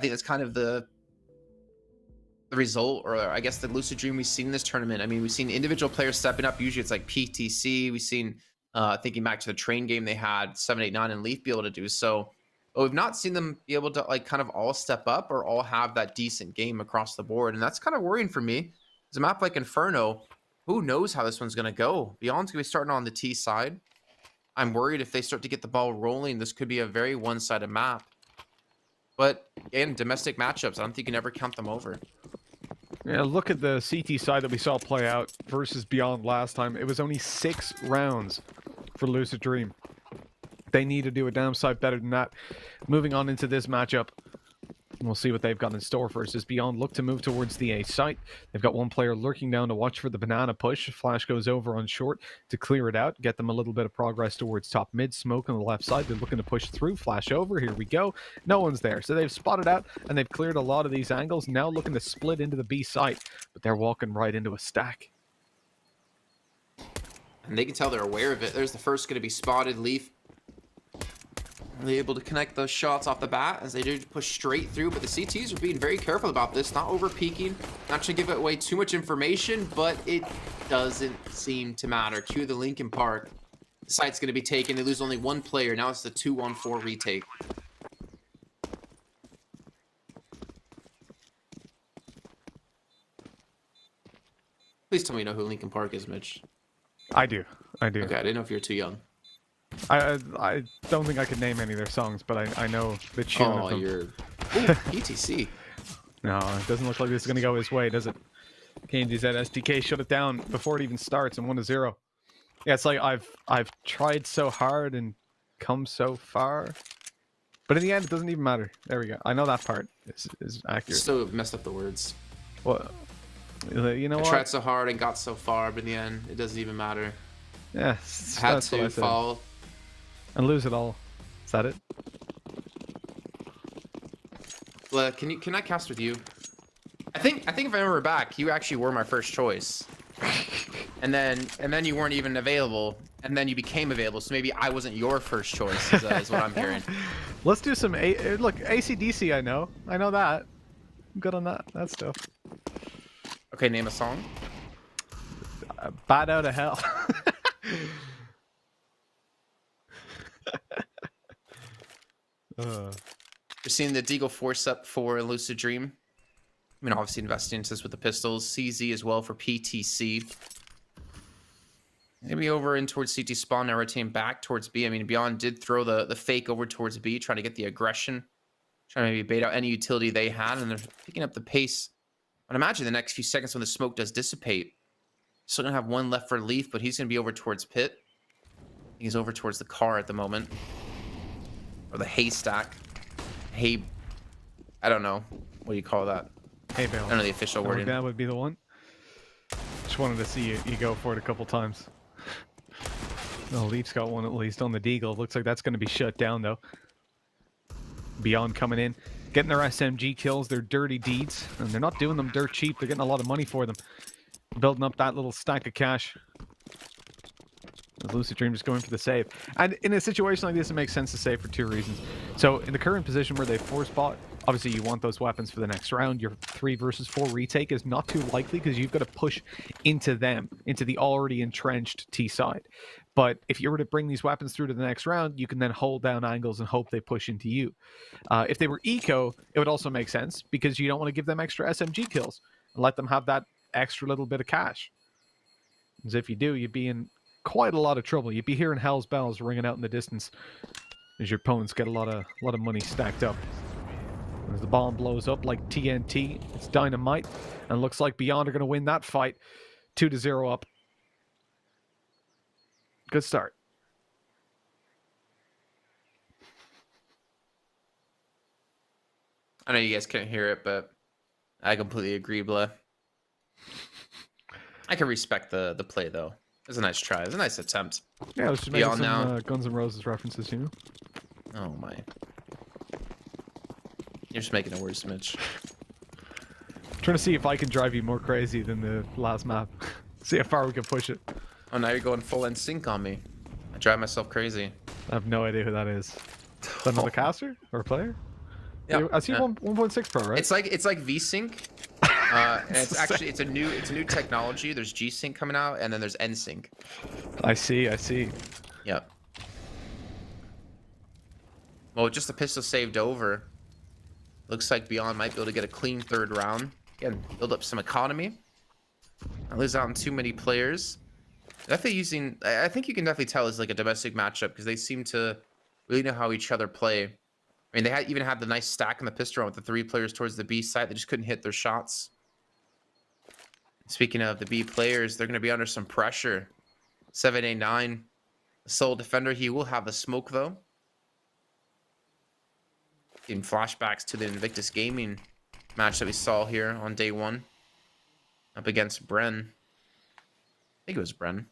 think that's kind of the result, or I guess the lucid dream we've seen in this tournament. I mean, we've seen individual players stepping up. Usually it's like PTC. We've seen, thinking back to the train game, they had 789 and Leaf be able to do so. But we've not seen them be able to like kind of all step up or all have that decent game across the board. And that's kind of worrying for me. It's a map like Inferno. Who knows how this one's going to go? Beyond's going to be starting on the T side. I'm worried if they start to get the ball rolling, this could be a very one-sided map. But in domestic matchups, I don't think you can ever count them over. Yeah, look at the CT side that we saw play out versus Beyond last time. It was only 6 rounds for Lucid Dream. They need to do a damn sight better than that. Moving on into this matchup, we'll see what they've got in store for us as Beyond look to move towards the A site. They've got one player lurking down to watch for the banana push. Flash goes over on short to clear it out, get them a little bit of progress towards top mid. Smoke on the left side. They're looking to push through. Flash over. Here we go. No one's there. So they've spotted out and they've cleared a lot of these angles. Now looking to split into the B site, but they're walking right into a stack. And they can tell they're aware of it. There's the first going to be spotted. Leaf really able to connect those shots off the bat as they do push straight through, but the CTs are being very careful about this, not over peeking, not to give away too much information, but it doesn't seem to matter. Cue the Lincoln Park. The site's going to be taken. They lose only one player. Now it's the 2-1-4 retake. Please tell me you know who Lincoln Park is, Mitch. I do. Okay, I didn't know if you were too young. I don't think I could name any of their songs, but I know the tune of them. You're... Ooh, PTC. No, it doesn't look like this is going to go his way, does it? KNGZ SDK shut it down before it even starts and 1-0. Yeah, it's like I've tried so hard and come so far. But in the end, it doesn't even matter. There we go. I know that part is accurate. Still messed up the words. Well, you know what? I tried so hard and got so far, but in the end, it doesn't even matter. Yeah, had to fall and lose it all. Is that it? Well, can I cast with you? I think if I remember back, you actually were my first choice, and then you weren't even available, and then you became available. So maybe I wasn't your first choice. Is what I'm hearing. Let's do some look AC/DC. I know that. I'm good on that stuff. Okay, name a song. Bat Out of Hell. We're seeing the Deagle force up for Lucid Dream. I mean, obviously investing into this with the pistols. CZ as well for PTC. Maybe over in towards CT spawn, now rotating back towards B. I mean, Beyond did throw the fake over towards B, trying to get the aggression. Trying to maybe bait out any utility they had, and they're picking up the pace. I'd imagine the next few seconds when the smoke does dissipate. Still gonna have one left for Leaf, but he's gonna be over towards Pit. He's over towards the car at the moment. Or the haystack. Hay... I don't know. What do you call that? Hay bale. I don't know the official wording. That would be the one. Just wanted to see you go for it a couple times. No, Leaf's got one at least on the Deagle. Looks like that's going to be shut down, though. Beyond coming in. Getting their SMG kills, their dirty deeds. And they're not doing them dirt cheap. They're getting a lot of money for them. Building up that little stack of cash. The Lucid Dream just going for the save. And in a situation like this, it makes sense to save for 2 reasons. So in the current position where they force bot, obviously you want those weapons for the next round. Your 3 versus 4 retake is not too likely because you've got to push into them, into the already entrenched T side. But if you were to bring these weapons through to the next round, you can then hold down angles and hope they push into you. If they were eco, it would also make sense because you don't want to give them extra SMG kills and let them have that extra little bit of cash. Because if you do, you'd be in quite a lot of trouble. You'd be hearing hell's bells ringing out in the distance as your opponents get a lot of money stacked up. As the bomb blows up like TNT, it's dynamite, and it looks like Beyond are going to win that fight. 2-0 up. Good start. I know you guys couldn't hear it, but I completely agree, Blah. I can respect the play, though. It was a nice try. It was a nice attempt. Yeah, it was just making some Guns N' Roses references, you know? Oh, my. You're just making it worse, Mitch. Trying to see if I can drive you more crazy than the last map. See how far we can push it. Oh, now you're going full NSYNC on me. I drive myself crazy. I have no idea who that is. Is that another caster or a player? Yeah, I see 1.6 Pro, right? it's like VSync. And it's a new technology. There's G-Sync coming out, and then there's N-Sync. I see. Yep. Well, with just the pistol saved over, looks like Beyond might be able to get a clean third round. Again, build up some economy. Not lose out on too many players. Definitely using, I think you can definitely tell it's like a domestic matchup because they seem to really know how each other play. I mean, they even had the nice stack in the pistol round with the 3 players towards the B side. They just couldn't hit their shots. Speaking of the B players, they're going to be under some pressure. 789, the sole defender. He will have the smoke, though. In flashbacks to the Invictus Gaming match that we saw here on day 1. Up against Bren. I think it was Bren.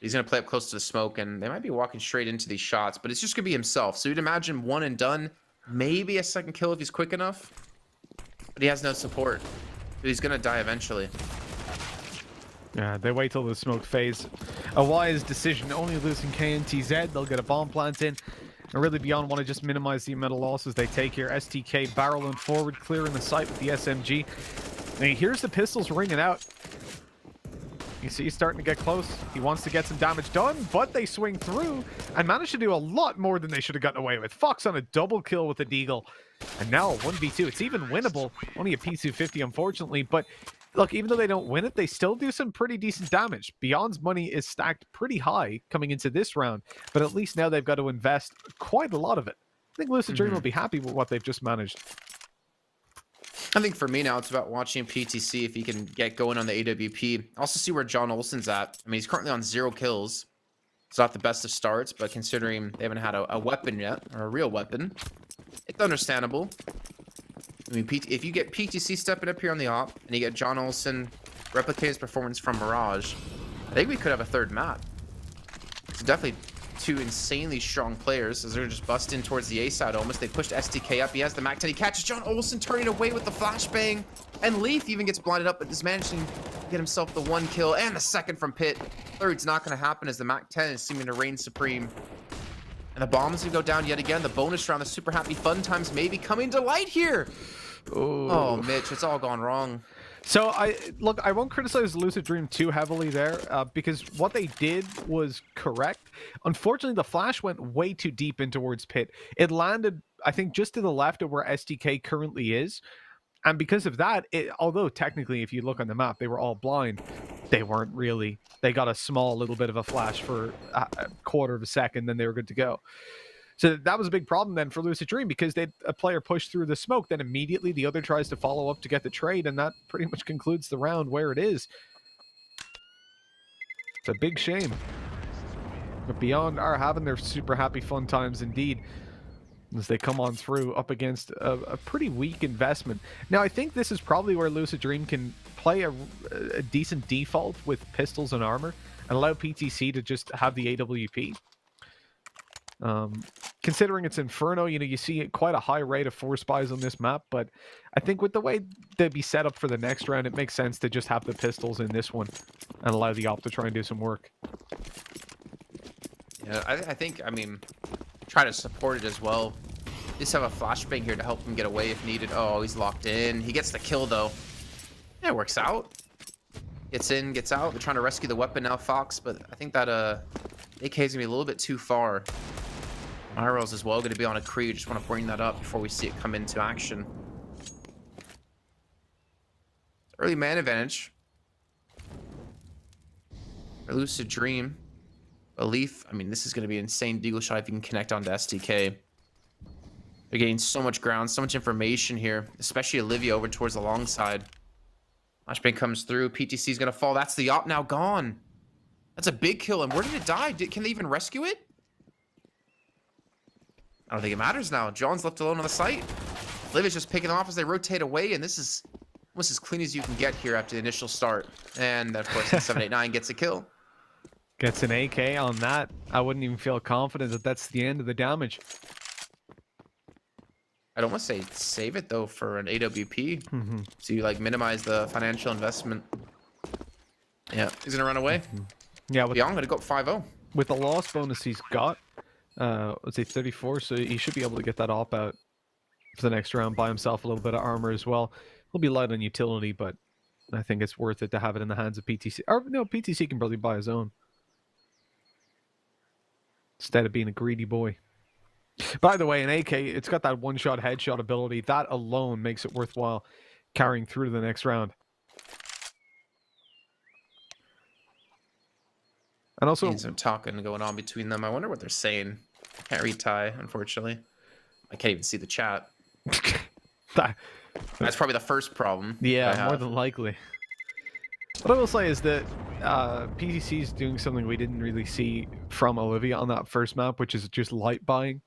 He's going to play up close to the smoke, and they might be walking straight into these shots, but it's just going to be himself. So you'd imagine one and done, maybe a second kill if he's quick enough. But he has no support. But he's going to die eventually. Yeah, they wait till the smoke phase. A wise decision, only losing KNTZ. They'll get a bomb plant in. And really Beyond want to just minimize the amount of losses they take here. STK barreling forward, clearing the site with the SMG. And here's the pistols ringing out. You see he's starting to get close. He wants to get some damage done, but they swing through and manage to do a lot more than they should have gotten away with. Fox on a double kill with the Deagle. And now a 1v2. It's even winnable. Only a P250, unfortunately. But look, even though they don't win it, they still do some pretty decent damage. Beyond's money is stacked pretty high coming into this round. But at least now they've got to invest quite a lot of it. I think Lucid Dream will be happy with what they've just managed. I think for me now, it's about watching PTC if he can get going on the AWP. Also see where John Olsen's at. I mean, he's currently on 0 kills. It's not the best of starts, but considering they haven't had a weapon yet, or a real weapon, it's understandable. I mean, if you get PTC stepping up here on the op, and you get John Olsen replicate his performance from Mirage, I think we could have a third map. It's definitely 2 insanely strong players as they're just bust in towards the A side almost. They pushed STK up. He has the MAC 10. He catches John Olsen turning away with the flashbang. And Leaf even gets blinded up, but is managing to get himself the 1 kill and the second from Pit. Third's not going to happen as the MAC 10 is seeming to reign supreme. And the bombs will go down yet again. The bonus round, the super happy fun times maybe coming to light here. Oh, Mitch, it's all gone wrong. So I won't criticize Lucid Dream too heavily there because what they did was correct. Unfortunately, the flash went way too deep in towards Pit. It landed, I think, just to the left of where STK currently is. And because of that, although technically, if you look on the map, they were all blind, they weren't really. They got a small little bit of a flash for a quarter of a second, then they were good to go. So that was a big problem then for Lucid Dream because a player pushed through the smoke, then immediately the other tries to follow up to get the trade, and that pretty much concludes the round where it is. It's a big shame. But Beyond are having their super happy fun times indeed as they come on through up against a pretty weak investment. Now, I think this is probably where Lucid Dream can play a decent default with pistols and armor and allow PTC to just have the AWP. Considering it's Inferno, you see quite a high rate of force buys on this map, but I think with the way they'd be set up for the next round, it makes sense to just have the pistols in this one and allow the op to try and do some work. Yeah, I think, I mean, try to support it as well. Just have a flashbang here to help him get away if needed. Oh, he's locked in. He gets the kill, though. Yeah, it works out. Gets in, gets out. They're trying to rescue the weapon now, Fox, but I think that AK is going to be a little bit too far. Myros as well going to be on a Cree. Just want to bring that up before we see it come into action. Early man advantage. For Lucid Dream. Leaf, I mean, this is going to be an insane deagle shot if you can connect onto STK. They're getting so much ground, so much information here, especially Olivia over towards the long side. Flashbang comes through. PTC is going to fall. That's the op now gone. That's a big kill. And where did it die? Can they even rescue it? I don't think it matters now. John's left alone on the site. Olivia's just picking them off as they rotate away, and this is almost as clean as you can get here after the initial start. And, of course, the 789 gets a kill. Gets an AK on that. I wouldn't even feel confident that that's the end of the damage. I don't want to say save it, though, for an AWP. So you, like, minimize the financial investment. Yeah, he's going to run away. Yeah, I'm going to go up 5-0. With the loss bonus he's got, let's say 34, so he should be able to get that op out for the next round. Buy himself a little bit of armor as well. He'll be light on utility, but I think it's worth it to have it in the hands of PTC. Or no, PTC can probably buy his own instead of being a greedy boy. By the way, in AK, it's got that one-shot headshot ability. That alone makes it worthwhile carrying through to the next round. And also, some talking going on between them. I wonder what they're saying. Can't read Thai, unfortunately. I can't even see the chat. That's probably the first problem. Yeah, more than likely. What I will say is that PTC is doing something we didn't really see from Olivia on that first map, which is just light buying.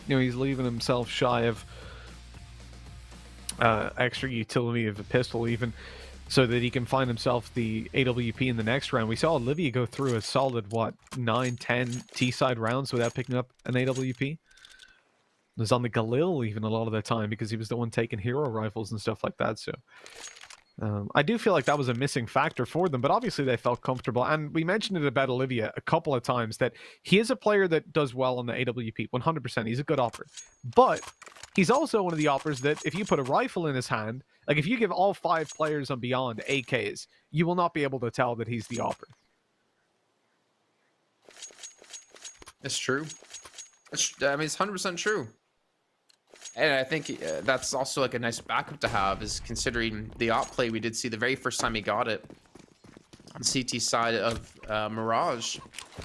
You know, he's leaving himself shy of extra utility of a pistol even, so that he can find himself the AWP in the next round. We saw Olivia go through a solid, 9, 10 T-side rounds without picking up an AWP. It was on the Galil even a lot of the time because he was the one taking hero rifles and stuff like that, so... I do feel like that was a missing factor for them, but obviously they felt comfortable. And we mentioned it about Olivia a couple of times that he is a player that does well on the AWP, 100%. He's a good opper. But he's also one of the oppers that if you put a rifle in his hand, like if you give all 5 players on Beyond AKs, you will not be able to tell that he's the opper. It's true. I mean, it's 100% true. And I think that's also like a nice backup to have, is considering the op play we did see the very first time he got it on CT side of Mirage.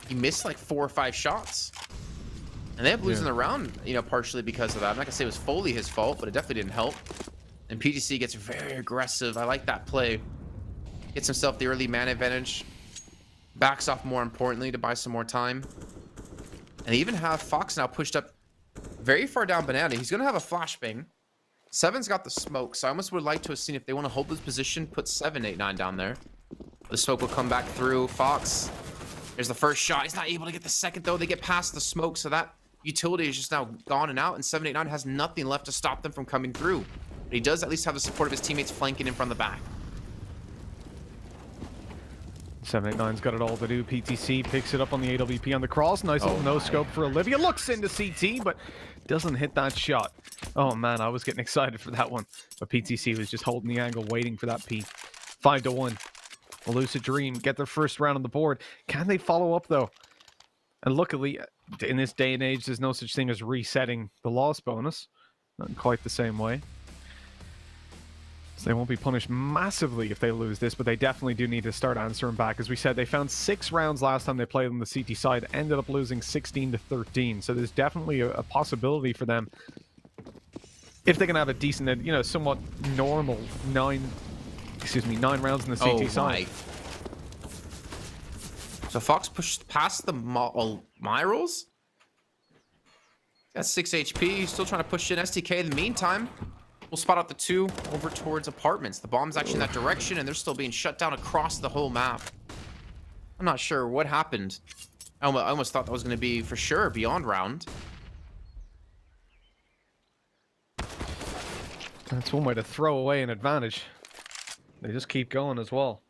He missed like 4 or 5 shots, and they ended up losing the round, you know, partially because of that. I'm not gonna say it was fully his fault, but it definitely didn't help. And PTC gets very aggressive. I like that play. Gets himself the early man advantage, backs off more importantly to buy some more time, and they even have Fox now pushed up very far down banana. He's gonna have a flashbang. Seven's got the smoke, so I almost would like to have seen if they want to hold this position, put 7, 8, 9 down there. The smoke will come back through. Fox, there's the first shot. He's not able to get the second though. They get past the smoke, so that utility is just now gone and out, and 7, 8, 9 has nothing left to stop them from coming through. But he does at least have the support of his teammates flanking him from the back. 789's got it all to do. PTC picks it up on the AWP on the cross. Nice little no scope for Olivia. Looks into CT, but doesn't hit that shot. Oh man, I was getting excited for that one. But PTC was just holding the angle, waiting for that P. 5-1. Lucid Dream get their first round on the board. Can they follow up though? And luckily, in this day and age, there's no such thing as resetting the loss bonus. Not in quite the same way. So they won't be punished massively if they lose this, but they definitely do need to start answering back. As we said, they found 6 rounds last time they played on the CT side, ended up losing 16-13. So there's definitely a possibility for them, if they can have a decent, you know, somewhat normal 9 rounds in the CT side. So Fox pushed past the Myrals. Got 6 HP. He's still trying to push in STK in the meantime. We'll spot out the 2 over towards apartments. The bomb's actually in that direction, and they're still being shut down across the whole map. I'm not sure what happened. I almost thought that was going to be, for sure, Beyond round. That's one way to throw away an advantage. They just keep going as well.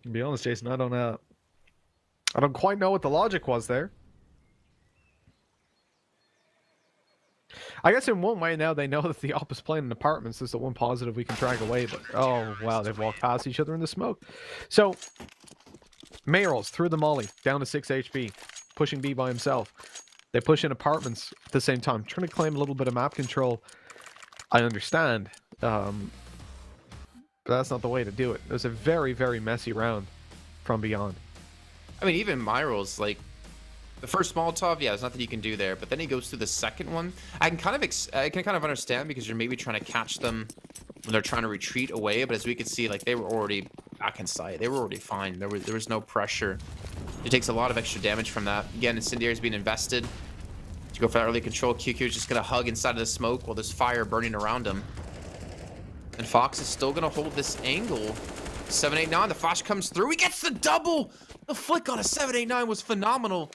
To be honest, Jason, I don't quite know what the logic was there. I guess in one way now they know that the op is playing in apartments. There's the one positive we can drag away, but oh wow, they've walked past each other in the smoke. So Mayorals through the molly, down to 6 HP, pushing B by himself. They push in apartments at the same time, trying to claim a little bit of map control. I understand, but that's not the way to do it. It was a very, very messy round from Beyond. I mean, even Myrals, like, the first Molotov, yeah, there's nothing you can do there. But then he goes through the second one. I can kind of understand, because you're maybe trying to catch them when they're trying to retreat away. But as we could see, like, they were already back in sight. They were already fine. There was no pressure. It takes a lot of extra damage from that. Again, Incendiary is being invested to go for that early control. QQ is just gonna hug inside of the smoke while there's fire burning around him. And Fox is still gonna hold this angle. 789, the flash comes through. He gets the double. The flick on a 789 was phenomenal.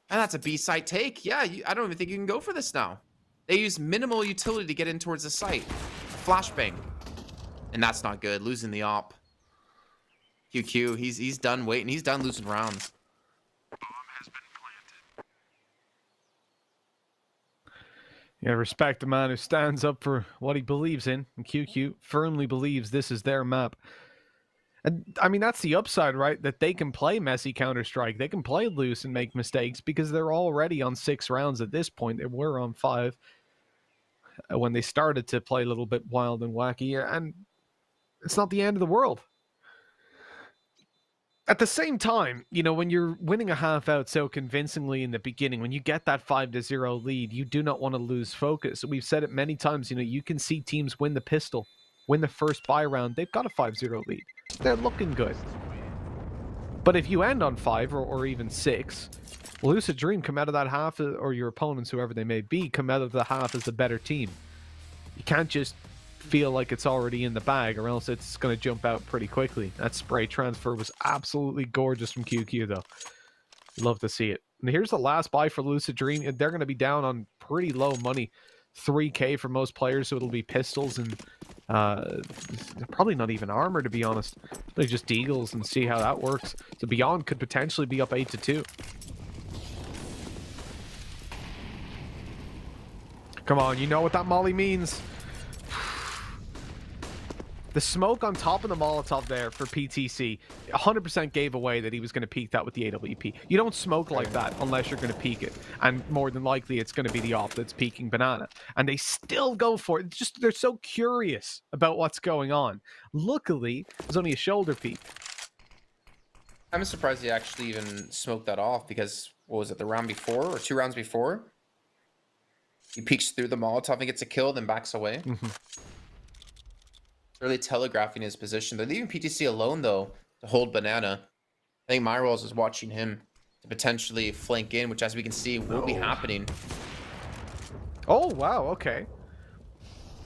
And that's a B-site take. Yeah, I don't even think you can go for this now. They use minimal utility to get in towards the site. Flashbang. And that's not good. Losing the op. QQ, he's done waiting. He's done losing rounds. Yeah, respect the man who stands up for what he believes in. And QQ firmly believes this is their map. And I mean, that's the upside, right? That they can play messy Counter-Strike. They can play loose and make mistakes because they're already on 6 rounds at this point. They were on 5 when they started to play a little bit wild and wacky. And it's not the end of the world. At the same time, you know, when you're winning a half out so convincingly in the beginning, when you get that 5-0 lead, you do not want to lose focus. We've said it many times, you know, you can see teams win the pistol, win the first buy round. They've got a 5-0 lead. They're looking good. But if you end on 5 or even 6, Lucid Dream come out of that half, or your opponents, whoever they may be, come out of the half as a better team. You can't just feel like it's already in the bag, or else it's going to jump out pretty quickly. That spray transfer was absolutely gorgeous from QQ, though. Love to see it. And here's the last buy for Lucid Dream. They're going to be down on pretty low money. 3K for most players, so it'll be pistols and probably not even armor, to be honest. They just deagles and see how that works. So Beyond could potentially be up 8-2. Come on, you know what that molly means. The smoke on top of the Molotov there for PTC 100% gave away that he was going to peek that with the AWP. You don't smoke like that unless you're going to peek it. And more than likely, it's going to be the op that's peeking Banana. And they still go for it. Just they're so curious about what's going on. Luckily, it was only a shoulder peek. I'm surprised he actually even smoked that off because, what was it, the round before or 2 rounds before? He peeks through the Molotov and gets a kill, then backs away. Really telegraphing his position. They're leaving PTC alone, though, to hold Banana. I think Myrolls is watching him to potentially flank in, which, as we can see, will be happening. Oh, wow, okay.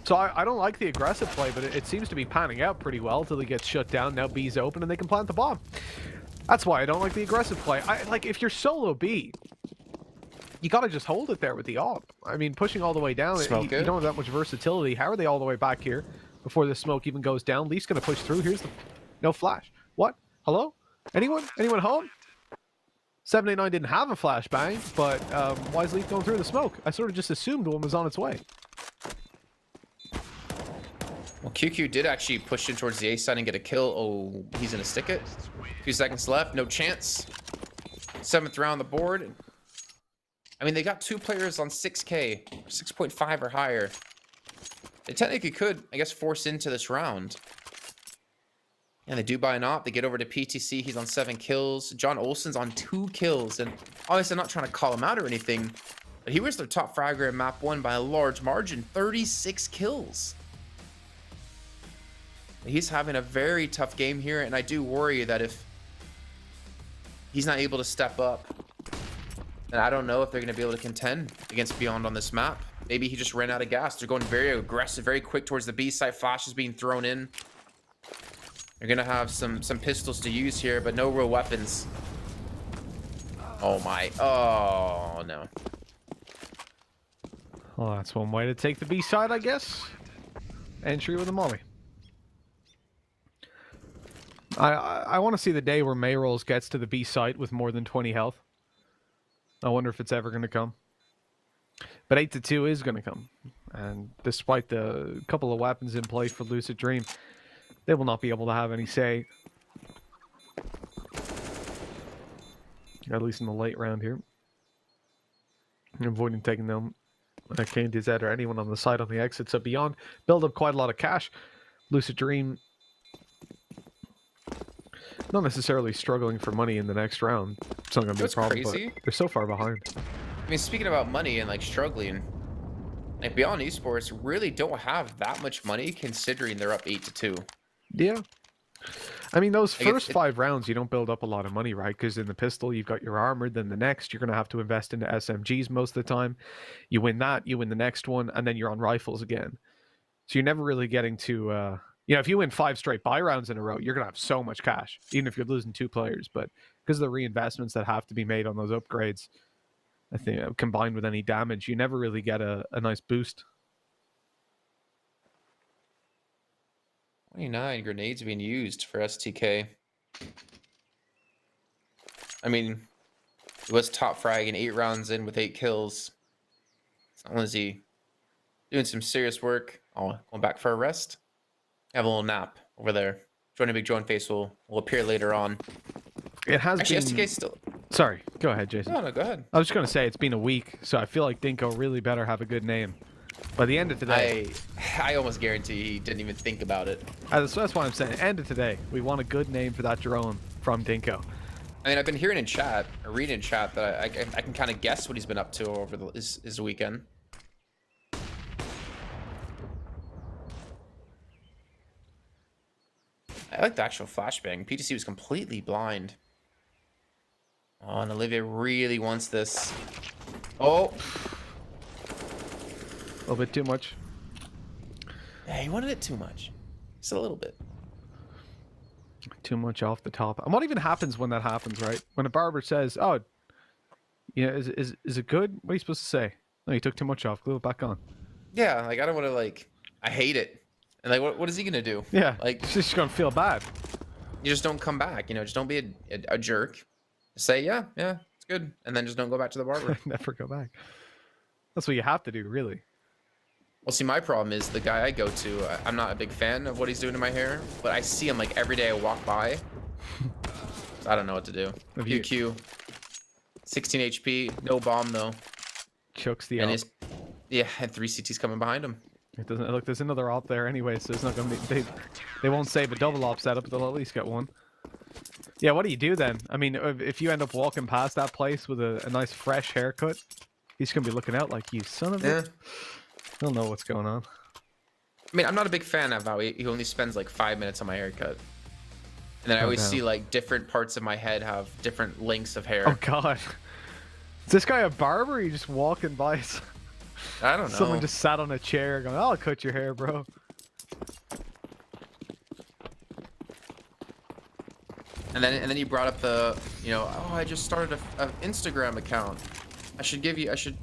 So I don't like the aggressive play, but it seems to be panning out pretty well until he gets shut down. Now B's open and they can plant the bomb. That's why I don't like the aggressive play. Like, if you're solo B, you gotta just hold it there with the op. I mean, pushing all the way down, you don't have that much versatility. How are they all the way back here before the smoke even goes down? Leaf's gonna push through. Here's the... No flash. What? Hello? Anyone? Anyone home? 789 didn't have a flashbang, but why is Leaf going through the smoke? I sort of just assumed one was on its way. Well, QQ did actually push in towards the A side and get a kill. Oh, he's gonna stick it. 2 seconds left. No chance. 7th round on the board. I mean, they got 2 players on 6K, 6.5 or higher. They technically could, I guess, force into this round. And they do buy an op. They get over to PTC. He's on 7 kills. John Olsen's on 2 kills. And obviously, I'm not trying to call him out or anything, but he was their top fragger in map 1 by a large margin. 36 kills. He's having a very tough game here, and I do worry that if he's not able to step up, and I don't know if they're going to be able to contend against Beyond on this map. Maybe he just ran out of gas. They're going very aggressive, very quick towards the B side. Flash is being thrown in. They're going to have some pistols to use here, but no real weapons. Oh my. Oh, no. Well, that's one way to take the B side, I guess. Entry with a molly. I want to see the day where Mayrolls gets to the B site with more than 20 health. I wonder if it's ever going to come. But 8-2 is going to come. And despite the couple of weapons in play for Lucid Dream, they will not be able to have any say. At least in the late round here. Avoiding taking them KNTZ or anyone on the side on the exit. So Beyond build up quite a lot of cash. Lucid Dream not necessarily struggling for money in the next round. It's not going to be a problem, crazy? But they're so far behind. I mean, speaking about money and like struggling, like Beyond Esports really don't have that much money considering they're up 8-2. Yeah. I mean, those first 5 rounds, you don't build up a lot of money, right? Because in the pistol, you've got your armor. Then the next, you're going to have to invest into SMGs most of the time. You win that, you win the next one, and then you're on rifles again. So you're never really getting to... you know, if you win 5 straight buy rounds in a row, you're going to have so much cash, even if you're losing 2 players. But because of the reinvestments that have to be made on those upgrades, I think combined with any damage, you never really get a nice boost. 29 grenades being used for STK. I mean, it was top frag and 8 rounds in with 8 kills. It's not only is he Doing some serious work. Oh, going back for a rest. Have a little nap over there. Joining Big Joe and Face will appear later on. It has Actually, been... STK still... Sorry, go ahead, Jason. No, go ahead. I was just going to say, it's been a week, so I feel like Dinko really better have a good name. By the end of today... I almost guarantee he didn't even think about it. That's why I'm saying, end of today, we want a good name for that drone from Dinko. I mean, I've been hearing in chat, or reading in chat, that I can kind of guess what he's been up to over his weekend. I like the actual flashbang. PTC was completely blind. Oh, and Olivia really wants this. Oh! A little bit too much. Yeah, he wanted it too much. Just a little bit. Too much off the top. And what even happens when that happens, right? When a barber says, oh, yeah, is it good? What are you supposed to say? No, you took too much off. Glue it back on. Yeah, like, I don't want to, like... I hate it. And, like, what is he going to do? Yeah, like, he's just going to feel bad. You just don't come back, you know? Just don't be a jerk. Say, yeah, it's good. And then just don't go back to the barber. Never go back. That's what you have to do, really. Well, see, my problem is the guy I go to, I'm not a big fan of what he's doing to my hair, but I see him, like, every day I walk by. So I don't know what to do. QQ. 16 HP. No bomb, though. Chokes the and op. Yeah, and 3 CTs coming behind him. It doesn't look. There's another op there anyway, so it's not gonna be. They won't save a double op setup, but they'll at least get one. Yeah, what do you do then? I mean, if you end up walking past that place with a nice fresh haircut, he's gonna be looking out like, you son of a... He'll know what's going on. I mean, I'm not a big fan of how he only spends like 5 minutes on my haircut. And then I always see like different parts of my head have different lengths of hair. Oh god. Is this guy a barber or are you just walking by? I don't know. Someone just sat on a chair going, I'll cut your hair, bro. And then you brought up the, you know, oh, I just started an Instagram account. I should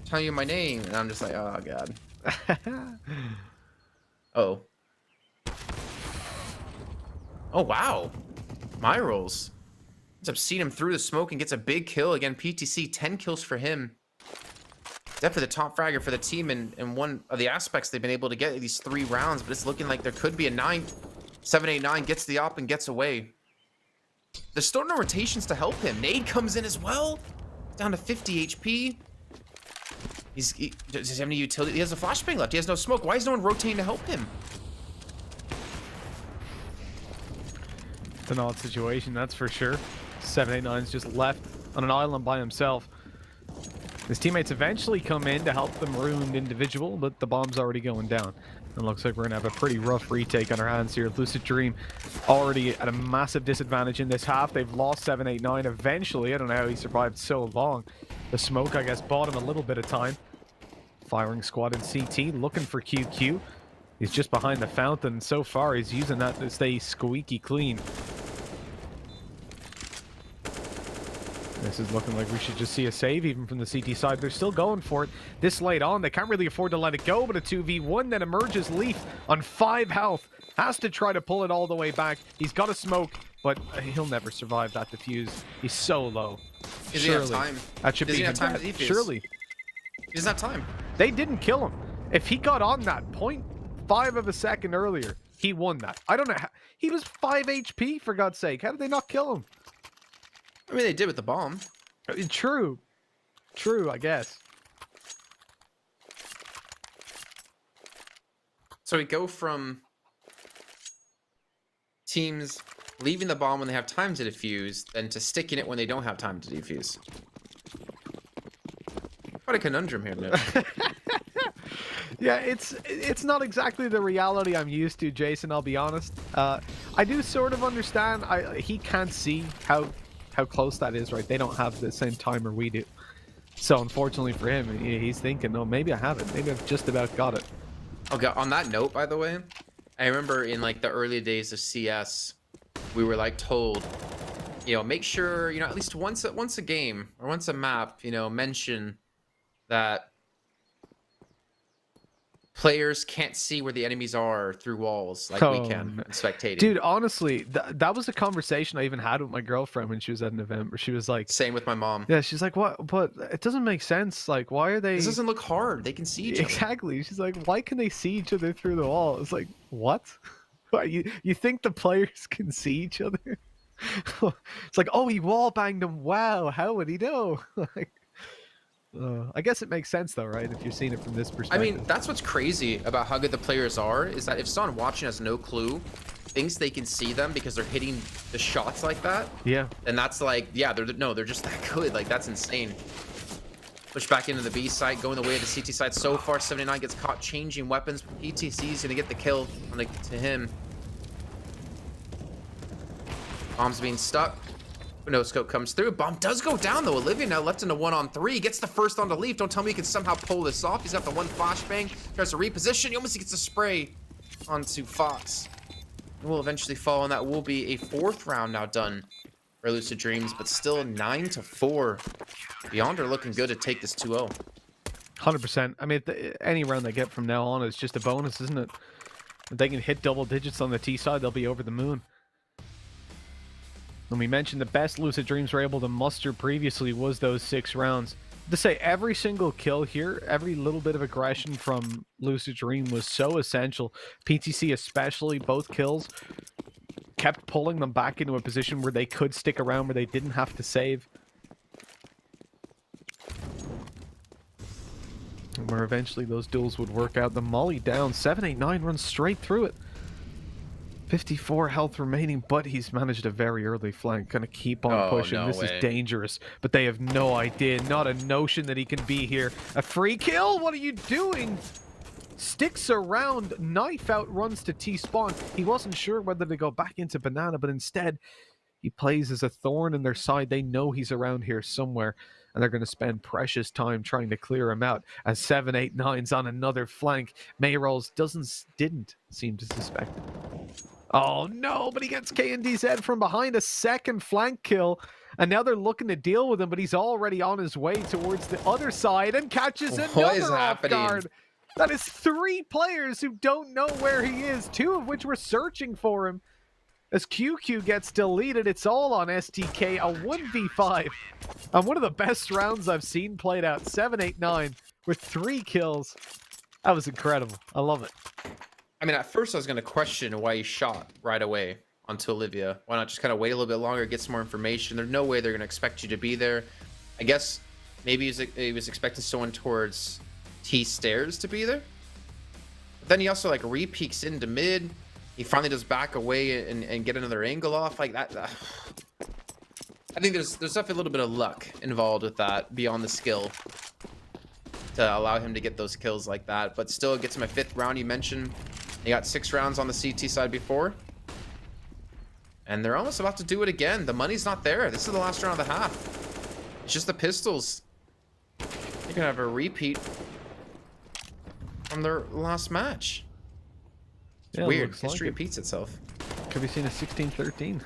tell you my name. And I'm just like, oh god. Oh. Oh wow. My rolls. Ends up seeing him through the smoke and gets a big kill. Again, PTC, 10 kills for him. Definitely the top fragger for the team in one of the aspects they've been able to get these 3 rounds, but it's looking like there could be a 9. 789 gets the op and gets away. There's still no rotations to help him. Nade comes in as well. Down to 50 HP. Does he have any utility? He has a flashbang left. He has no smoke. Why is no one rotating to help him? It's an odd situation, that's for sure. 789's just left on an island by himself. His teammates eventually come in to help the marooned individual, but the bomb's already going down. And it looks like we're going to have a pretty rough retake on our hands here. Lucid Dream already at a massive disadvantage in this half. They've lost 789 eventually. I don't know how he survived so long. The smoke, I guess, bought him a little bit of time. Firing squad in CT, looking for QQ. He's just behind the fountain. So far, he's using that to stay squeaky clean. This is looking like we should just see a save even from the CT side. They're still going for it this late on. They can't really afford to let it go, but a 2v1 then emerges. Leaf on 5 health. Has to try to pull it all the way back. He's got a smoke, but he'll never survive that defuse. He's so low. Does he have time? That should be have time to defuse? Surely. He doesn't have time. They didn't kill him. If he got on that 0.5 of a second earlier, he won that. I don't know how. He was 5 HP, for God's sake. How did they not kill him? I mean, they did with the bomb. True. True, I guess. So we go from teams leaving the bomb when they have time to defuse, then to sticking it when they don't have time to defuse. What a conundrum here, Nick. Yeah, it's not exactly the reality I'm used to, Jason, I'll be honest. I do sort of understand. He can't see how close that is, right? They don't have the same timer we do. So unfortunately for him, he's thinking, no, maybe I have it. Maybe I've just about got it. Okay, on that note, by the way, I remember in like the early days of CS, we were like told, you know, make sure, you know, at least once a game or once a map, you know, mention that players can't see where the enemies are through walls like we Oh, can no. in spectating. Dude, honestly, that was a conversation I even had with my girlfriend when she was at an event where she was like, Same with my mom. yeah, she's like, what? But it doesn't make sense. Like, why are they? This doesn't look hard. They can see each other. Exactly. She's like, why can they see each other through the wall? It's like, what? What, you think the players can see each other? It's like, oh, he wall banged him. Wow, how would he know? Like, I guess it makes sense though, right? If you're seeing it from this I perspective. mean, that's what's crazy about how good the players are, is that if someone watching has no clue, thinks they can see them because they're hitting the shots like that, Yeah. then that's like, yeah, they're just that good. Like, that's insane. Push back into the B site, going the way of the CT side. So far, 79 gets caught changing weapons. PTC's gonna get the kill to him. Bomb's being stuck. No scope comes through. Bomb does go down though. Olivia now left in a 1-on-3. Gets the first on the leaf. Don't tell me he can somehow pull this off. He's got the one flashbang. Tries to reposition. He almost gets a spray onto Fox. And will eventually fall, and that will be a 4th round now done for Lucid Dreams, but still 9-4. Beyond are looking good to take this 2-0. 100%. I mean, any round they get from now on is just a bonus, isn't it? If they can hit double digits on the T side, they'll be over the moon. And we mentioned the best Lucid Dreams were able to muster previously was those 6 rounds. To say every single kill here, every little bit of aggression from Lucid Dream was so essential. PTC especially, both kills, kept pulling them back into a position where they could stick around, where they didn't have to save. And where eventually those duels would work out. The Molly down, 789 runs straight through it. 54 health remaining, but he's managed a very early flank. Gonna keep on pushing. No this way. is dangerous, but they have no idea, not a notion that he can be here. A free kill? What are you doing? Sticks around, knife out, runs to T-spawn. He wasn't sure whether to go back into banana, but instead he plays as a thorn in their side. They know he's around here somewhere, and they're going to spend precious time trying to clear him out. As 789's on another flank, Mayrolls didn't seem to suspect it. Oh no, but he gets KNDZ from behind, a second flank kill. And now they're looking to deal with him, but he's already on his way towards the other side and catches another off guard. That is 3 players who don't know where he is, 2 of which were searching for him. As QQ gets deleted, it's all on STK, a 1v5. And one of the best rounds I've seen played out, 789 with 3 kills. That was incredible. I love it. I mean, at first I was going to question why he shot right away onto Olivia. Why not just kind of wait a little bit longer, get some more information? There's no way they're going to expect you to be there. I guess maybe he was expecting someone towards T stairs to be there. But then he also like re-peeks into mid. He finally does back away and get another angle off like that. I think there's definitely a little bit of luck involved with that beyond the skill to allow him to get those kills like that. But still, it gets him a 5th round. You mentioned he got 6 rounds on the CT side before. And they're almost about to do it again. The money's not there. This is the last round of the half. It's just the pistols. They're going to have a repeat from their last match. It's Yeah, weird. looks like History it. repeats itself. Could be seen as 16-13.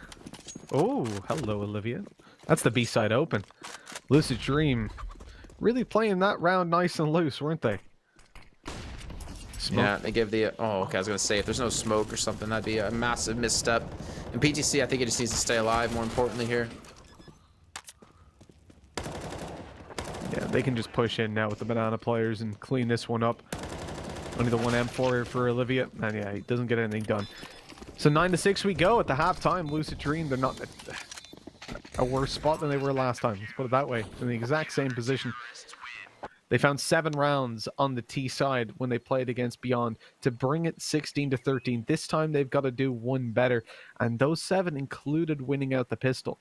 Oh, hello, Olivia. That's the B-side open. Lucid Dream really playing that round nice and loose, weren't they? Smoke. Yeah, they give the... Oh, okay. I was going to say, if there's no smoke or something, that'd be a massive misstep. And PTC, I think he just needs to stay alive, more importantly here. Yeah, they can just push in now with the banana players and clean this one up. Only the 1 M4 for Olivia. And yeah, he doesn't get anything done. So 9-6 we go at the halftime. Lucid Dream, they're not a worse spot than they were last time. Let's put it that way. In the exact same position. They found 7 rounds on the T side when they played against Beyond to bring it 16-13. This time they've got to do 1 better. And those 7 included winning out the pistol.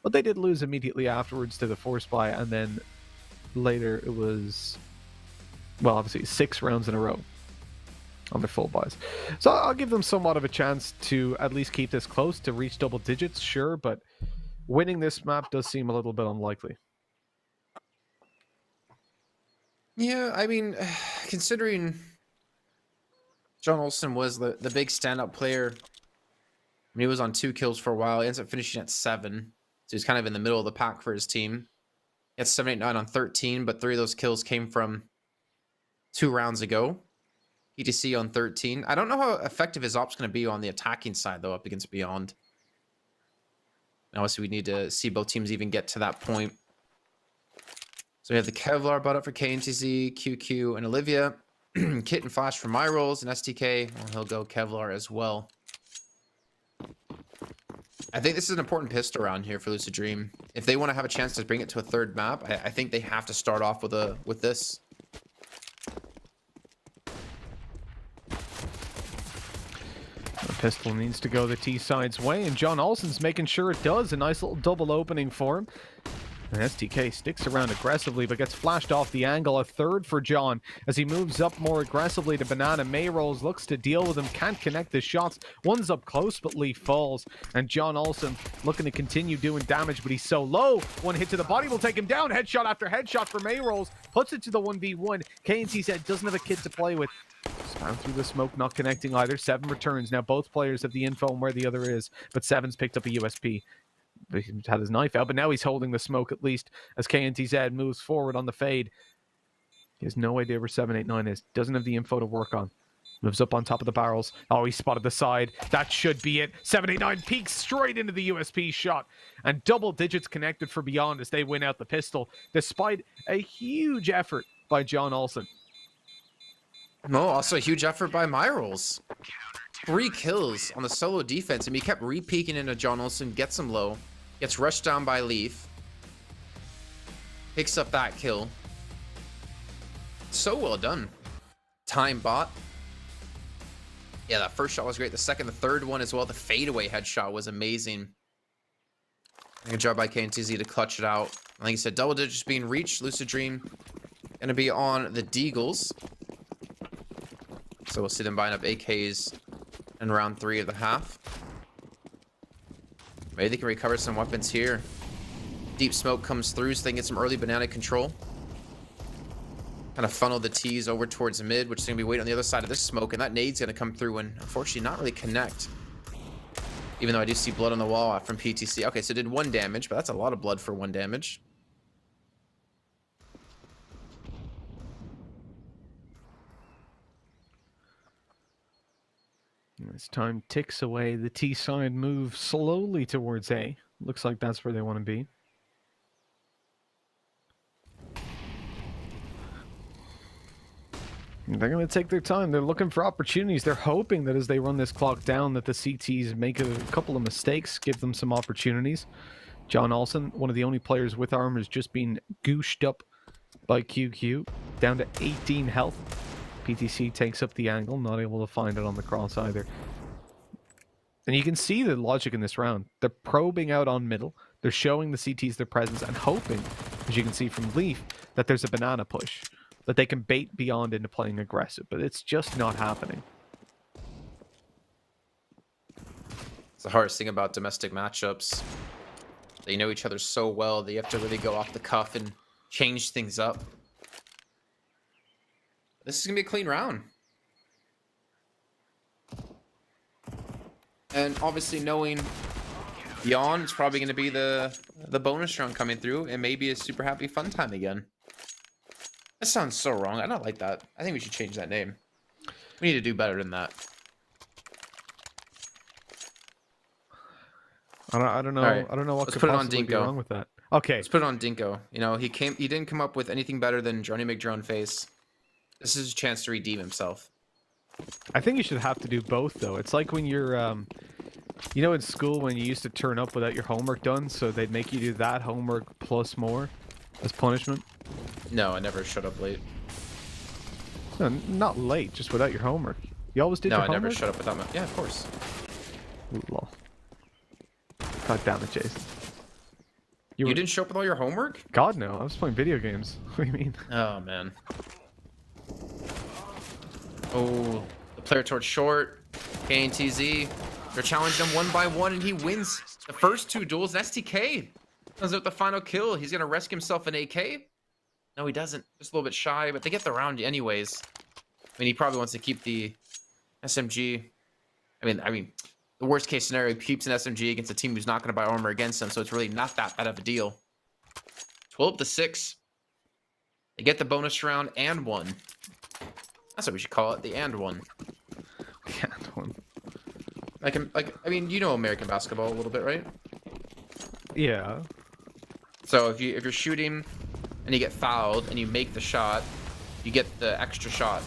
But they did lose immediately afterwards to the force buy. And then later it was, well, obviously 6 rounds in a row on their full buys. So I'll give them somewhat of a chance to at least keep this close, to reach double digits, sure. But winning this map does seem a little bit unlikely. Yeah, I mean, considering John Olsen was the big standout player, I mean, he was on 2 kills for a while. He ends up finishing at 7. So he's kind of in the middle of the pack for his team. He had 7, 8, 9 on 13, but 3 of those kills came from 2 rounds ago. PTC on 13. I don't know how effective his op's going to be on the attacking side, though, up against Beyond. Obviously, we need to see both teams even get to that point. So we have the Kevlar bought up for KNTZ, QQ, and Olivia. Kit and Flash for my roles, and STK. Well, he'll go Kevlar as well. I think this is an important pistol round here for Lucid Dream. If they want to have a chance to bring it to a third map, I think they have to start off with this. The pistol needs to go the T-side's way, and John Olsen's making sure it does. A nice little double opening for him. And STK sticks around aggressively, but gets flashed off the angle. A third for John as he moves up more aggressively to Banana. Mayrolls looks to deal with him, can't connect the shots. One's up close, but Leaf falls. And John Olsen looking to continue doing damage, but he's so low. One hit to the body will take him down. Headshot after headshot for Mayrolls. Puts it to the 1v1. KNT said doesn't have a kid to play with. Spam through the smoke, not connecting either. 7 returns. Now both players have the info on where the other is, but 7's picked up a USP. He had his knife out, but now he's holding the smoke at least as KNTZ moves forward on the fade. He has no idea where 789 is. Doesn't have the info to work on. Moves up on top of the barrels. Oh, he spotted the side. That should be it. 789 peeks straight into the USP shot. And double digits connected for Beyond as they win out the pistol, despite a huge effort by John Olsen. No, also a huge effort by Myrolls. 3 kills on the solo defense. I mean, he kept re-peeking into John Olsen, gets him low, gets rushed down by Leaf, picks up that kill. So well done. Time bot. Yeah, that first shot was great. The second, the third one as well. The fadeaway headshot was amazing. Good job by KNTZ to clutch it out. Like you said, double digits being reached. Lucid Dream gonna be on the Deagles. So we'll see them buying up AKs in round 3 of the half. Maybe they can recover some weapons here. Deep smoke comes through so they can get some early banana control. Kind of funnel the T's over towards mid, which is going to be waiting on the other side of this smoke. And that nade's going to come through and unfortunately not really connect. Even though I do see blood on the wall from PTC. Okay, so it did 1 damage, but that's a lot of blood for 1 damage. As time ticks away, the T side moves slowly towards A. Looks like that's where they want to be. They're going to take their time. They're looking for opportunities. They're hoping that as they run this clock down that the CTs make a couple of mistakes, give them some opportunities. John Olsen, one of the only players with armor, is just being gooshed up by QQ, down to 18 health. PTC takes up the angle, not able to find it on the cross either. And you can see the logic in this round. They're probing out on middle. They're showing the CTs their presence and hoping, as you can see from Leaf, that there's a banana push. That they can bait Beyond into playing aggressive. But it's just not happening. It's the hardest thing about domestic matchups. They know each other so well that you have to really go off the cuff and change things up. This is going to be a clean round. And obviously knowing Beyond is probably going to be the bonus round coming through. And maybe a super happy fun time again. That sounds so wrong. I don't like that. I think we should change that name. We need to do better than that. I don't know. Right. I don't know what Let's could put it on possibly be Dinko. wrong with that. Okay. Let's put it on Dinko. You know, he didn't come up with anything better than Johnny McDrone face. This is a chance to redeem himself. I think you should have to do both, though. It's like when you're, you know, in school when you used to turn up without your homework done, so they'd make you do that homework plus more as punishment. No, I never showed up late. No, not late, just without your homework. You always did your homework? No, I never showed up without my... Yeah, of course. Ooh, lol. God damn it, Jason. You didn't show up with all your homework? God, no. I was playing video games. What do you mean? Oh, man. Oh, the player towards short. KNTZ. They're challenging him 1 by 1, and he wins the first 2 duels. STK comes out with the final kill. He's going to risk himself an AK. No, he doesn't. Just a little bit shy, but they get the round anyways. I mean, he probably wants to keep the SMG. I mean, the worst case scenario, he keeps an SMG against a team who's not going to buy armor against him, so it's really not that bad of a deal. 12-6. They get the bonus round and 1. That's what we should call it, the and one. Yeah, one. I mean, you know American basketball a little bit, right? Yeah. So if you're shooting and you get fouled and you make the shot, you get the extra shot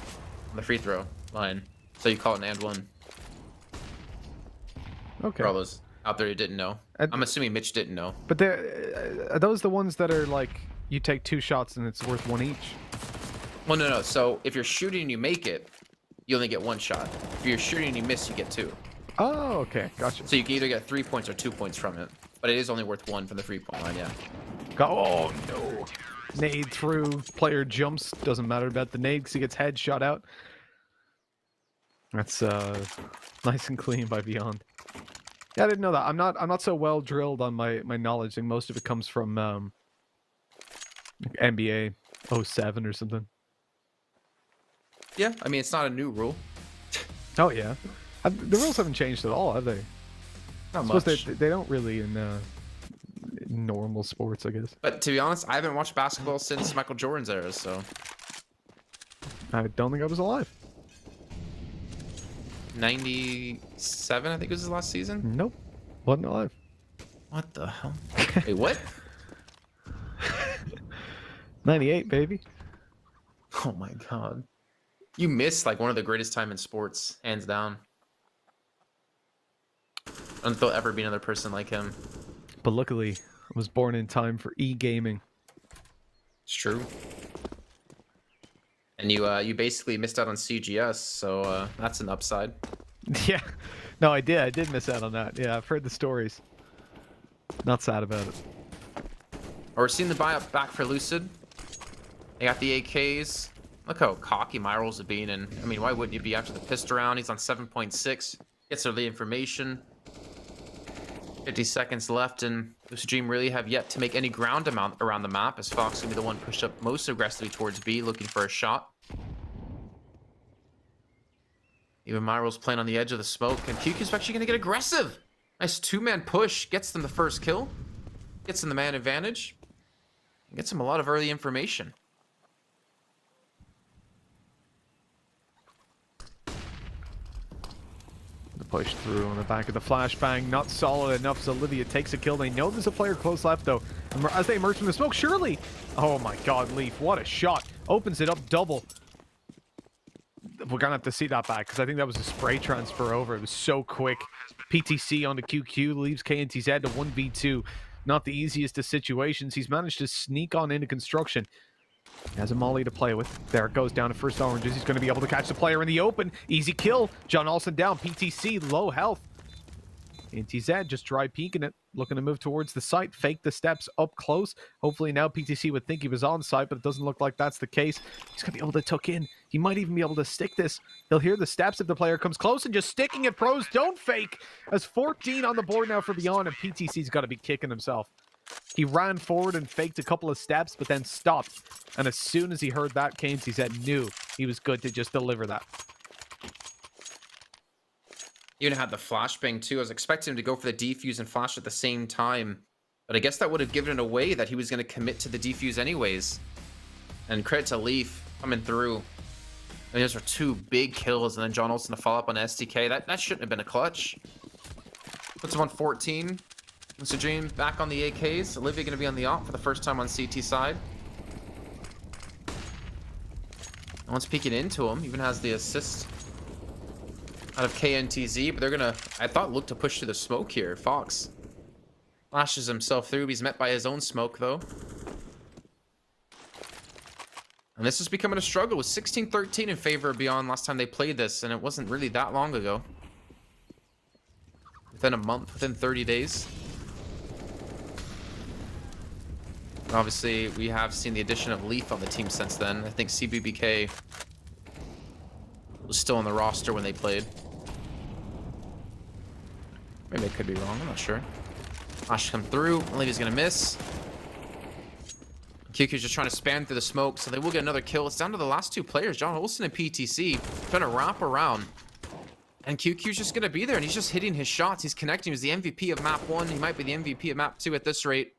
on the free throw line. So you call it an and one. Okay. For all those out there who didn't know. I'm assuming Mitch didn't know. But are those the ones that are like you take 2 shots and it's worth 1 each? Well, no. So if you're shooting and you make it, you only get 1 shot. If you're shooting and you miss, you get 2. Oh, okay, gotcha. So you can either get 3 points or 2 points from it, but it is only worth 1 from the 3-point line. Yeah. Oh no! Nade through. Player jumps. Doesn't matter about the nade because he gets head shot out. That's nice and clean by Beyond. Yeah, I didn't know that. I'm not so well drilled on my knowledge. I think most of it comes from NBA 07 or something. Yeah, I mean, it's not a new rule. Oh yeah, the rules haven't changed at all, have they? Not I suppose much. they don't really in normal sports, I guess. But to be honest, I haven't watched basketball since Michael Jordan's era, so. I don't think I was alive. 97, I think was his last season. Nope, wasn't alive. What the hell? Wait, what? 98, baby. Oh my god. You missed like one of the greatest time in sports, hands down. I don't think there'll ever be another person like him. But luckily, I was born in time for e-gaming. It's true. And you basically missed out on CGS, so that's an upside. Yeah, no, I did miss out on that. Yeah, I've heard the stories. Not sad about it. We're seeing the buy-up back for Lucid. They got the AKs. Look how cocky my rolls have been, and I mean, why wouldn't you be after the pistol round? He's on 7.6. Gets early information. 50 seconds left, and Lucid Dream really have yet to make any ground amount around the map, as Fox will be the one pushed up most aggressively towards B, looking for a shot. Even Myral's playing on the edge of the smoke, and QQ's actually going to get aggressive. Nice 2-man push, gets them the first kill. Gets them the man advantage. Gets them a lot of early information. The push through on the back of the flashbang, not solid enough, so Olivia takes a kill. They know there's a player close left, though. And as they emerge from the smoke, surely! Oh my god, Leaf, what a shot. Opens it up double. We're gonna have to see that back, because I think that was a spray transfer over. It was so quick. PTC onto QQ, leaves KNTZ to 1v2. Not the easiest of situations. He's managed to sneak on into construction. He has a molly to play with. There it goes down to first oranges. He's going to be able to catch the player in the open. Easy kill. John Olsen down. PTC, low health. NTZ just dry peeking it. Looking to move towards the site. Fake the steps up close. Hopefully now PTC would think he was on site, but it doesn't look like that's the case. He's going to be able to tuck in. He might even be able to stick this. He'll hear the steps if the player comes close, and just sticking it. Pros don't fake. As 14 on the board now for Beyond, and PTC's got to be kicking himself. He ran forward and faked a couple of steps, but then stopped. And as soon as he heard that, KNTZ knew he was good to just deliver that. Even had the flashbang too. I was expecting him to go for the defuse and flash at the same time, but I guess that would have given it away that he was going to commit to the defuse anyways. And credit to Leaf coming through. And those are 2 big kills, and then John Olsen to follow up on SDK. That shouldn't have been a clutch. Puts him on 14. Lucid Dream back on the AKs. Olivia going to be on the op for the first time on CT side. No one's peeking into him. Even has the assist out of KNTZ, but they're gonna, I thought, look to push through the smoke here. Fox flashes himself through. He's met by his own smoke, though. And this is becoming a struggle with 16-13 in favor of Beyond last time they played this, and it wasn't really that long ago. Within a month, within 30 days. And obviously, we have seen the addition of Leaf on the team since then. I think CBBK was still on the roster when they played. Maybe I could be wrong, I'm not sure. Flash come through, Olivia's gonna miss. QQ's just trying to span through the smoke, so they will get another kill. It's down to the last 2 players, John Olsen and PTC, trying to wrap around. And QQ's just gonna be there, and he's just hitting his shots. He's connecting. He's the MVP of map 1. He might be the MVP of map 2 at this rate.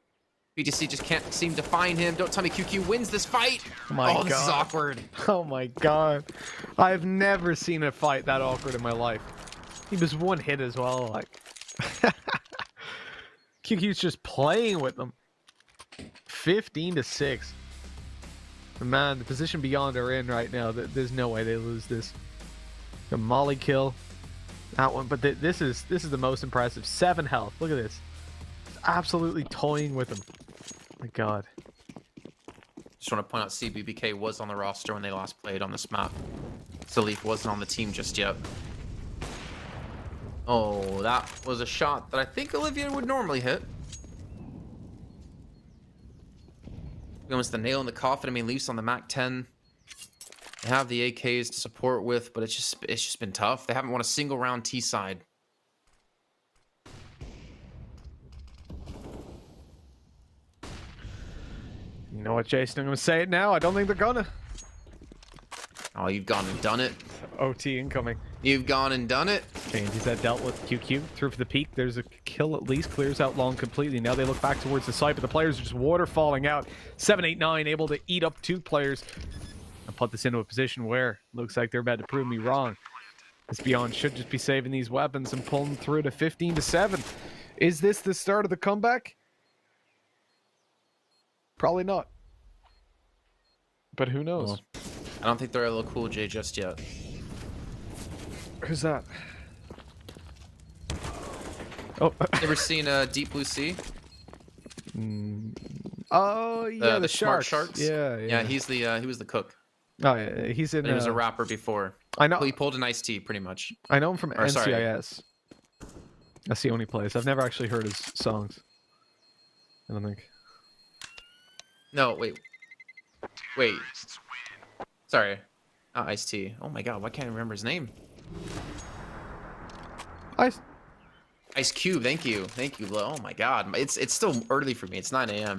BTC just can't seem to find him. Don't tell me QQ wins this fight. Oh my God. This is awkward. Oh my God. I've never seen a fight that awkward in my life. He was one hit as well, like. QQ's just playing with them. 15-6. Man, the position Beyond are in right now, there's no way they lose this. A molly kill. That one, but this is the most impressive. 7 health. Look at this. It's absolutely toying with them. My God. Just want to point out CBBK was on the roster when they last played on this map. So Leaf wasn't on the team just yet. Oh, that was a shot that I think Olivia would normally hit. Almost the nail in the coffin. I mean, Leafs on the MAC 10. They have the AKs to support with, but it's just been tough. They haven't won a single round T side. You know what, Jason? I'm gonna say it now. I don't think they're gonna. Oh, you've gone and done it. OT incoming. You've gone and done it. Changes that dealt with QQ through for the peak. There's a kill at least. Clears out long completely. Now they look back towards the site, but the players are just waterfalling out. 7-8-9 able to eat up 2 players and put this into a position where looks like they're about to prove me wrong. This Beyond should just be saving these weapons and pulling through to 15-7. Is this the start of the comeback? Probably not. But who knows? Well, I don't think they're a little cool J just yet. Who's that? Oh. Ever seen Deep Blue Sea? Oh yeah, the Smart sharks. Sharks. Yeah. Yeah, he was the cook. Oh yeah, he's in. And he was a rapper before. I know. He pulled an iced tea, pretty much. I know him from Or, sorry. NCIS. That's the only place. I've never actually heard his songs. I don't think. No, wait. Sorry. Not Ice T. Oh my God, why can't I remember his name? Ice Cube. Thank you. Oh my God, it's still early for me. It's 9 a.m.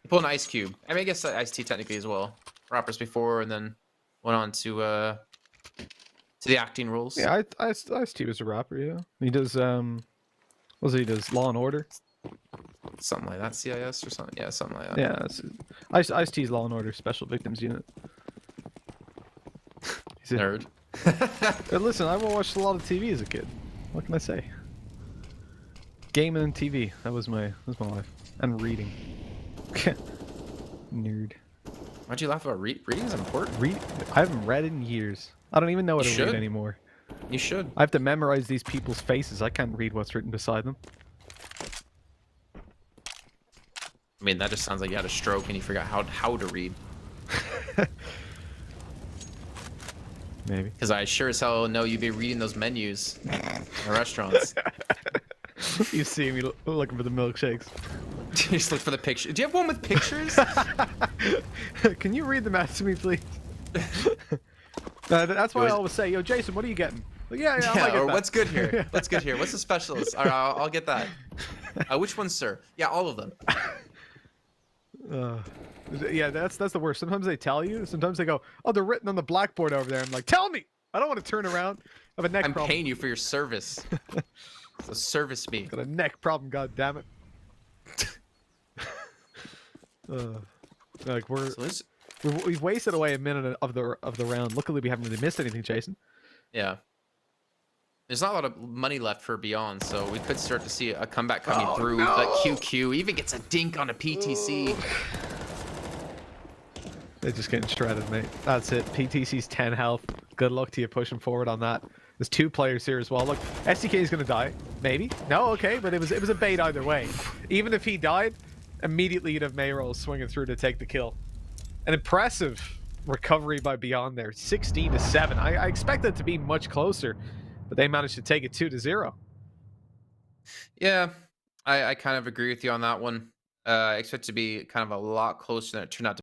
He pulled an Ice Cube. I mean, I guess Ice T technically as well. Rappers before, and then went on to the acting roles. Yeah, Ice T was a rapper. Yeah, he does. He does Law and Order. Something like that. CIS or something. Yeah, something like that. Yeah, Ice T's Law and Order Special Victims Unit. He's a nerd. But listen, I watched a lot of TV as a kid. What can I say? Gaming and TV. That was my life. And reading. Nerd. Why'd you laugh about reading? Is important. I haven't read in years. I don't even know what to read anymore. You should. I have to memorize these people's faces. I can't read what's written beside them. I mean, that just sounds like you had a stroke and you forgot how to read. Maybe. Because I sure as hell know you'd be reading those menus in restaurants. You see me looking for the milkshakes. You just look for the picture. Do you have one with pictures? Can you read them out to me, please? That's why I always say, yo, Jason, what are you getting? Like, yeah, I might get or that. what's good here? What's good here? What's the specialist? All right, I'll get that. Which one, sir? Yeah, all of them. Yeah, that's the worst. Sometimes they tell you. Sometimes they go, oh, they're written on the blackboard over there. I'm like, tell me. I don't want to turn around. I have a neck problem. I'm paying you for your service. So service me. Got a neck problem, god damn it. Like we've wasted away a minute of the round. Luckily, we haven't really missed anything, Jason. Yeah. There's not a lot of money left for Beyond, so we could start to see a comeback coming through. No. But QQ even gets a dink on a PTC. They're just getting shredded, mate. That's it. PTC's 10 health. Good luck to you pushing forward on that. There's 2 players here as well. Look, SDK is going to die. Maybe. No, okay, but it was a bait either way. Even if he died, immediately you'd have Mayroll swinging through to take the kill. An impressive recovery by Beyond there. 16-7. I expect it to be much closer, but they managed to take it 2-0. Yeah, I kind of agree with you on that one. I expect it to be kind of a lot closer than it turned out to